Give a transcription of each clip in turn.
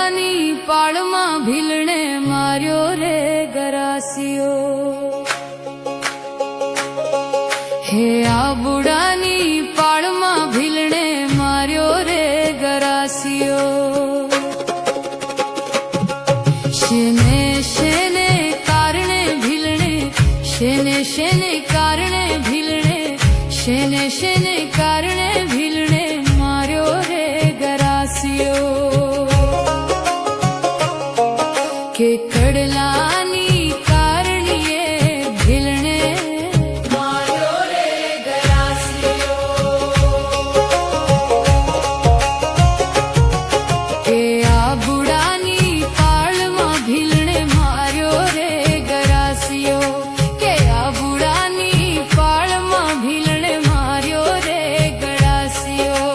બુડાની પાળમાં ભીલણે માર્યો રે ગરાસિયો હે આ બુડાની પાળમાં ભીલણે માર્યો રે ગરાસિયો શેને શેને કારણે ભીલણે શેને શેને કારણે ભીલણે શેને શેને કારણે ભીલણે માર્યો રે ગરાસિયો કે કડલાની કારણીએ ભીલણે માર્યો રે ગરાસિયો કે આ બુડાની પાળમાં ભીલણે માર્યો રે ગરાસિયો કે આ બુડાની પાળમાં ભીલણે માર્યો રે ગરાસિયો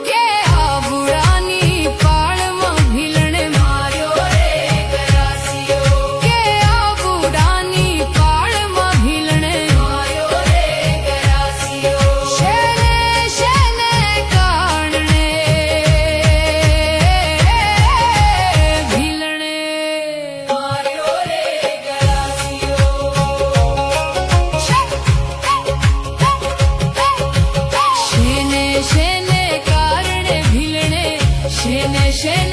કે આ બુડાની પાળમાં ભીલણે માર્યો રે ગરાસિયો કે આ બુડાની પાળમાં ભીલણે માર્યો રે ગરાસિયો શેને શેને કારણે ભીલણે માર્યો રે ગરાસિયો શેને શેને કારણે ભીલણે શેને શેને